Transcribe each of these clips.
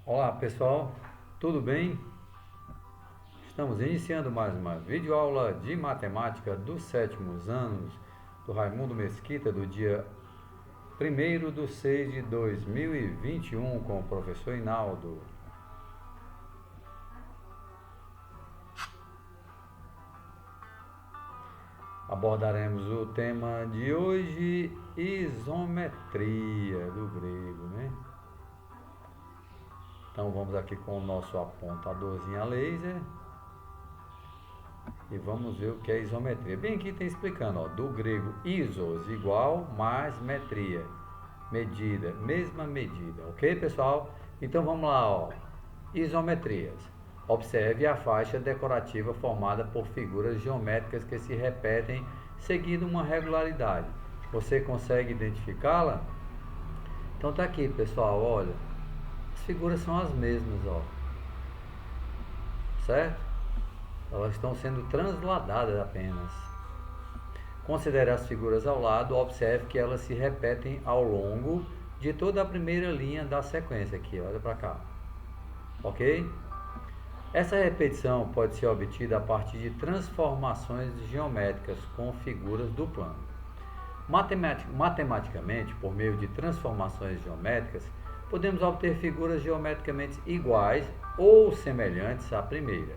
Olá pessoal, tudo bem? Estamos iniciando mais uma videoaula de matemática dos sétimos anos do Raimundo Mesquita do dia 1º de 6 de 2021 com o professor Hinaldo. Abordaremos o tema de hoje, isometria do grego, né? Então vamos aqui com o nosso apontadorzinho a laser e vamos ver o que é isometria. Bem aqui tem explicando, ó, do grego isos, igual, mais metria, medida, mesma medida, ok pessoal? Então vamos lá, ó, isometrias. Observe a faixa decorativa formada por figuras geométricas que se repetem seguindo uma regularidade. Você consegue identificá-la? Então tá aqui pessoal, olha, as figuras são as mesmas, ó, certo? Elas estão sendo transladadas apenas. Considere as figuras ao lado, observe que elas se repetem ao longo de toda a primeira linha da sequência aqui, olha para cá. Ok? Essa repetição pode ser obtida a partir de transformações geométricas com figuras do plano. Matematicamente, por meio de transformações geométricas, podemos obter figuras geometricamente iguais ou semelhantes à primeira,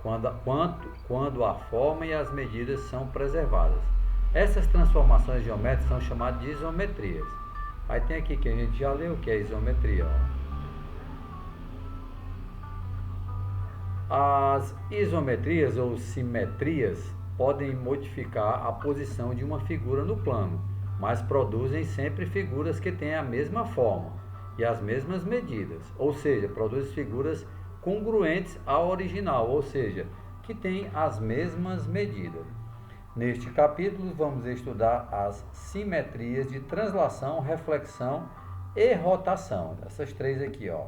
quando a forma e as medidas são preservadas. Essas transformações geométricas são chamadas de isometrias. Aí tem aqui que a gente já leu que é isometria. Ó. As isometrias ou simetrias podem modificar a posição de uma figura no plano, mas produzem sempre figuras que têm a mesma forma e as mesmas medidas, ou seja, produzem figuras congruentes ao original, ou seja, que têm as mesmas medidas. Neste capítulo vamos estudar as simetrias de translação, reflexão e rotação. Essas três aqui, ó.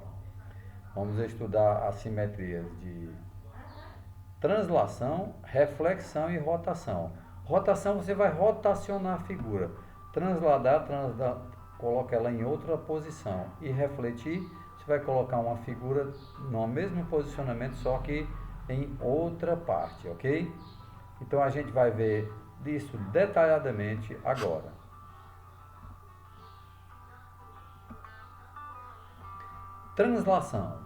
Vamos estudar as simetrias de translação, reflexão e rotação. Rotação, você vai rotacionar a figura. Transladar, coloca ela em outra posição. E refletir, você vai colocar uma figura no mesmo posicionamento, só que em outra parte, ok? Então a gente vai ver isso detalhadamente agora. Translação.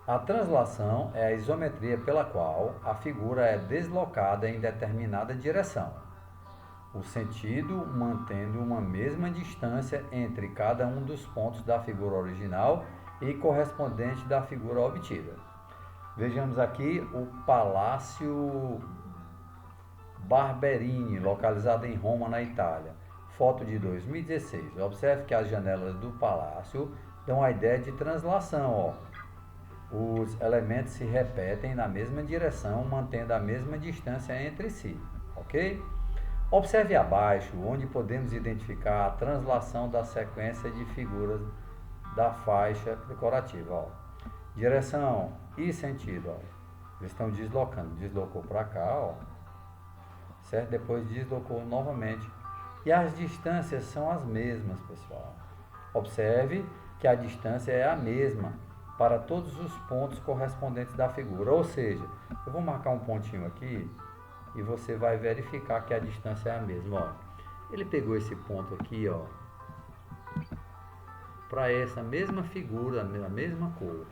A translação é a isometria pela qual a figura é deslocada em determinada direção. O sentido mantendo uma mesma distância entre cada um dos pontos da figura original e correspondente da figura obtida. Vejamos aqui o Palácio Barberini, localizado em Roma, na Itália. Foto de 2016. Observe que as janelas do palácio dão a ideia de translação, ó. Os elementos se repetem na mesma direção, mantendo a mesma distância entre si, ok? Observe abaixo, onde podemos identificar a translação da sequência de figuras da faixa decorativa, ó. Direção e sentido, ó. Eles estão deslocando, deslocou para cá, ó, certo? Depois deslocou novamente. E as distâncias são as mesmas, pessoal. Observe que a distância é a mesma para todos os pontos correspondentes da figura. Ou seja, eu vou marcar um pontinho aqui e você vai verificar que a distância é a mesma. Ó. Ele pegou esse ponto aqui, ó, para essa mesma figura, a mesma cor.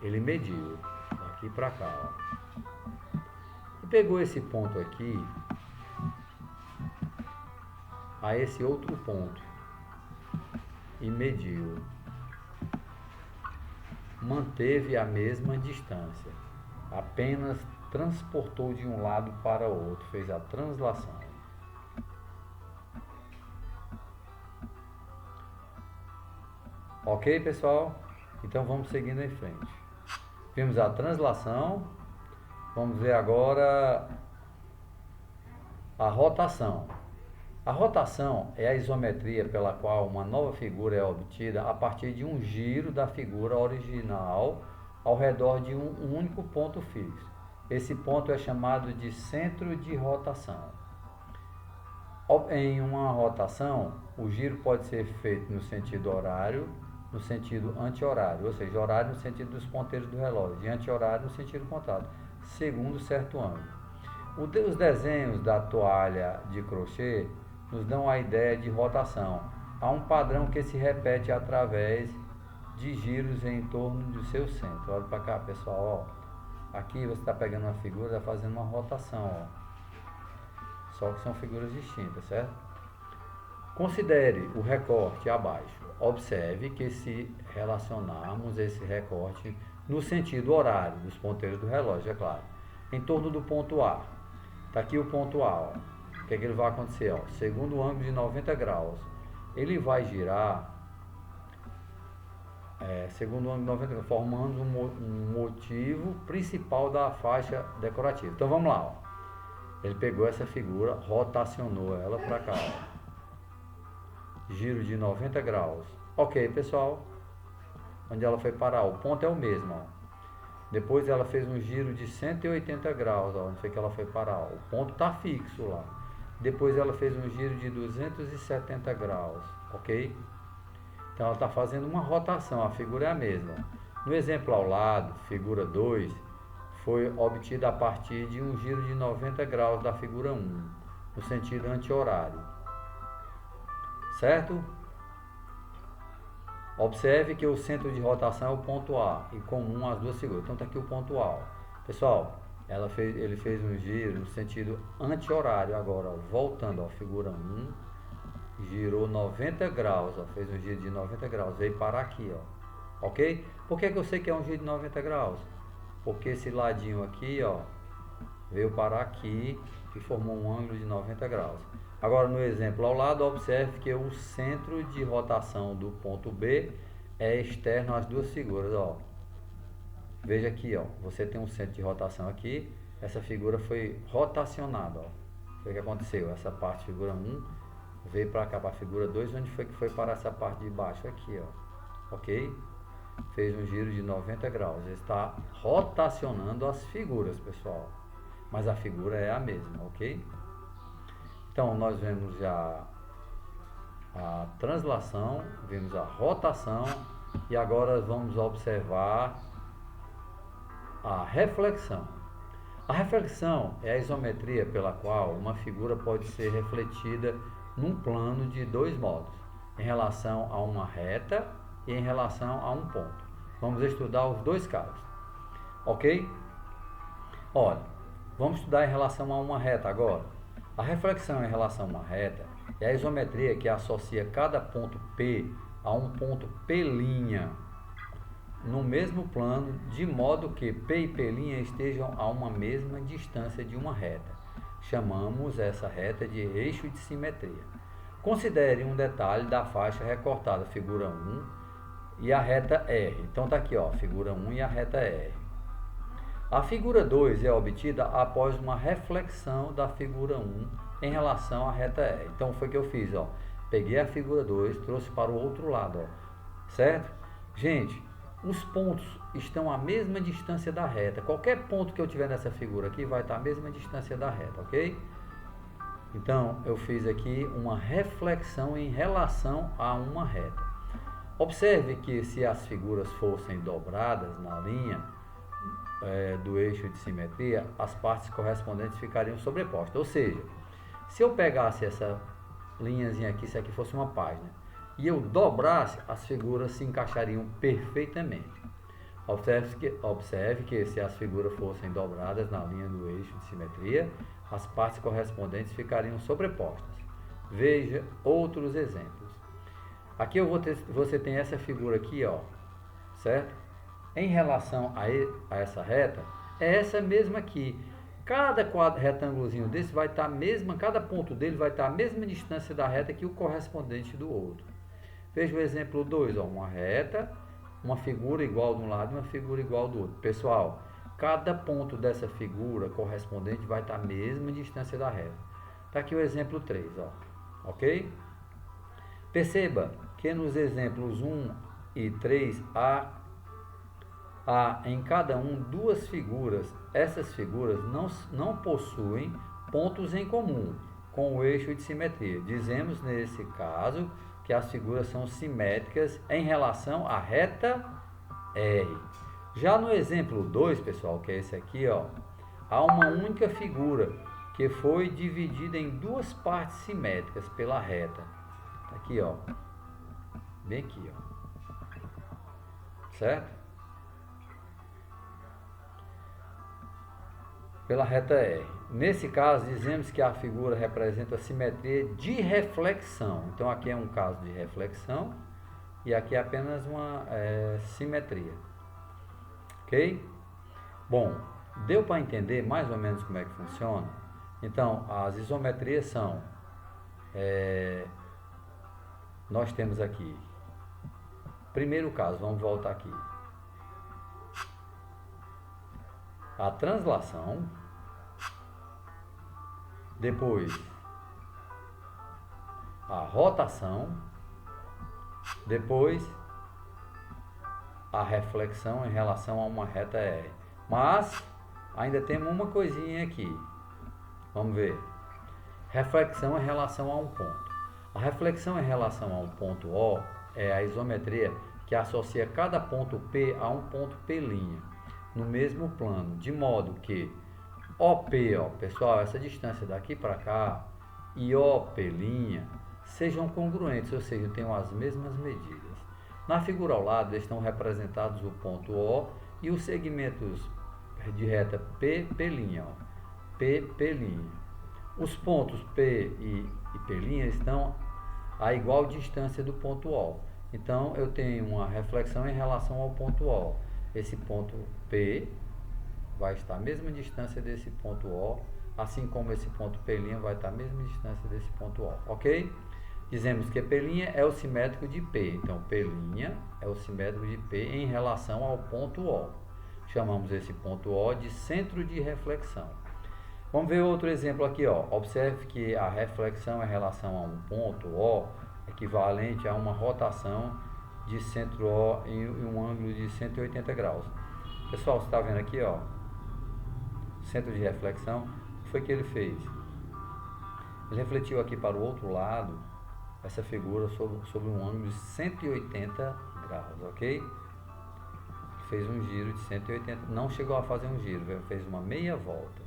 Ele mediu daqui para cá, ó. E pegou esse ponto aqui a esse outro ponto e mediu. Manteve a mesma distância, apenas transportou de um lado para o outro, fez a translação. Ok, pessoal? Então vamos seguindo em frente. Vimos a translação, vamos ver agora a rotação. A rotação é a isometria pela qual uma nova figura é obtida a partir de um giro da figura original ao redor de um único ponto fixo. Esse ponto é chamado de centro de rotação. Em uma rotação, o giro pode ser feito no sentido horário no sentido anti-horário, ou seja, horário no sentido dos ponteiros do relógio e anti-horário no sentido contrário, segundo certo ângulo. Os desenhos da toalha de crochê nos dão a ideia de rotação. Há um padrão que se repete através de giros em torno do seu centro. Olha para cá, pessoal. Ó. Aqui você está pegando uma figura e está fazendo uma rotação. Ó. Só que são figuras distintas, certo? Considere o recorte abaixo. Observe que se relacionarmos esse recorte no sentido horário dos ponteiros do relógio, é claro, em torno do ponto A. Está aqui o ponto A. Ó. O que é que ele vai acontecer? Ó? Segundo o ângulo de 90 graus, ele vai girar, segundo o ângulo de 90 graus, formando um motivo principal da faixa decorativa. Então vamos lá. Ó. Ele pegou essa figura, rotacionou ela para cá. Ó. Giro de 90 graus. Ok, pessoal. Onde ela foi parar? O ponto é o mesmo. Ó. Depois ela fez um giro de 180 graus. Ó. Onde foi que ela foi parar? Ó. O ponto está fixo lá. Depois ela fez um giro de 270 graus. Ok? Então ela está fazendo uma rotação. A figura é a mesma. No exemplo ao lado, figura 2, foi obtida a partir de um giro de 90 graus da figura 1, no sentido anti-horário. Certo? Observe que o centro de rotação é o ponto A, e comum às duas figuras. Então está aqui o ponto A. Ó. Pessoal, ele fez um giro no sentido anti-horário agora, ó, voltando, ó, figura 1, girou 90 graus, ó, fez um giro de 90 graus, veio parar aqui, ó. Ok? Por que eu sei que é um giro de 90 graus? Porque esse ladinho aqui, ó, veio parar aqui e formou um ângulo de 90 graus. Agora, no exemplo ao lado, observe que o centro de rotação do ponto B é externo às duas figuras. Ó. Veja aqui, ó, você tem um centro de rotação aqui, essa figura foi rotacionada. Ó. Foi o que aconteceu, essa parte, figura 1, veio para cá, para a figura 2, onde foi que foi parar essa parte de baixo aqui, ó. Ok? Fez um giro de 90 graus. Ele está rotacionando as figuras, pessoal. Mas a figura é a mesma, ok? Então, nós vemos já a translação, vimos a rotação e agora vamos observar a reflexão. A reflexão é a isometria pela qual uma figura pode ser refletida num plano de dois modos, em relação a uma reta e em relação a um ponto. Vamos estudar os dois casos, ok? Olha, vamos estudar em relação a uma reta agora. A reflexão em relação a uma reta é a isometria que associa cada ponto P a um ponto P' no mesmo plano, de modo que P e P' estejam a uma mesma distância de uma reta. Chamamos essa reta de eixo de simetria. Considere um detalhe da faixa recortada, figura 1, e a reta R. Então está aqui, ó, figura 1 e a reta R. A figura 2 é obtida após uma reflexão da figura 1 em relação à reta R. Então foi o que eu fiz, ó. Peguei a figura 2, trouxe para o outro lado, ó. Certo? Gente, os pontos estão à mesma distância da reta. Qualquer ponto que eu tiver nessa figura aqui vai estar à mesma distância da reta, ok? Então, eu fiz aqui uma reflexão em relação a uma reta. Observe que se as figuras fossem dobradas na linha do eixo de simetria, as partes correspondentes ficariam sobrepostas. Ou seja, se eu pegasse essa linhazinha aqui, se aqui fosse uma página, e eu dobrasse, as figuras se encaixariam perfeitamente. Observe que se as figuras fossem dobradas na linha do eixo de simetria, as partes correspondentes ficariam sobrepostas. Veja outros exemplos. Aqui você tem essa figura aqui, ó, certo? Em relação a essa reta, é essa mesma aqui. Cada retângulozinho desse vai estar cada ponto dele vai estar a mesma distância da reta que o correspondente do outro. Veja o exemplo 2, ó, uma reta, uma figura igual de um lado e uma figura igual do outro. Pessoal, cada ponto dessa figura correspondente vai estar a mesma distância da reta. Está aqui o exemplo 3, ó, ok? Perceba que nos exemplos 1 e 3 há em cada um duas figuras. Essas figuras não possuem pontos em comum com o eixo de simetria. Dizemos nesse caso que as figuras são simétricas em relação à reta R. Já no exemplo 2, pessoal, que é esse aqui, ó, há uma única figura que foi dividida em duas partes simétricas pela reta. Aqui, ó. Bem aqui, ó. Certo? Pela reta R. Nesse caso, dizemos que a figura representa a simetria de reflexão. Então, aqui é um caso de reflexão e aqui é apenas uma simetria. Ok? Bom, deu para entender mais ou menos como é que funciona? Então, as isometrias são... nós temos aqui... Primeiro caso, vamos voltar aqui. A translação, depois a rotação, depois a reflexão em relação a uma reta R. Mas ainda temos uma coisinha aqui. Vamos ver. Reflexão em relação a um ponto. A reflexão em relação a um ponto O é a isometria que associa cada ponto P a um ponto P' no mesmo plano, de modo que OP, ó, pessoal, essa distância daqui para cá, e OP' sejam congruentes, ou seja, tenham as mesmas medidas. Na figura ao lado estão representados o ponto O e os segmentos de reta P', ó, P'. Os pontos P e P' estão a igual distância do ponto O. Então, eu tenho uma reflexão em relação ao ponto O. Esse ponto P vai estar a mesma distância desse ponto O, assim como esse ponto P' vai estar a mesma distância desse ponto O, ok? Dizemos que P' é o simétrico de P, então P' é o simétrico de P em relação ao ponto O. Chamamos esse ponto O de centro de reflexão. Vamos ver outro exemplo aqui, ó. Observe que a reflexão em relação a um ponto O é equivalente a uma rotação de centro O em um ângulo de 180 graus. Pessoal, você está vendo aqui, ó, centro de reflexão, o que foi que ele fez? Ele refletiu aqui para o outro lado essa figura sobre um ângulo de 180 graus, ok? Fez um giro de 180, não chegou a fazer um giro, fez uma meia volta.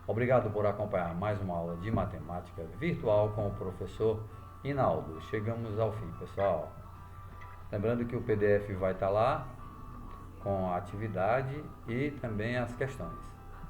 Obrigado por acompanhar mais uma aula de matemática virtual com o professor Hinaldo. Chegamos ao fim, pessoal. Lembrando que o PDF vai estar lá com a atividade e também as questões.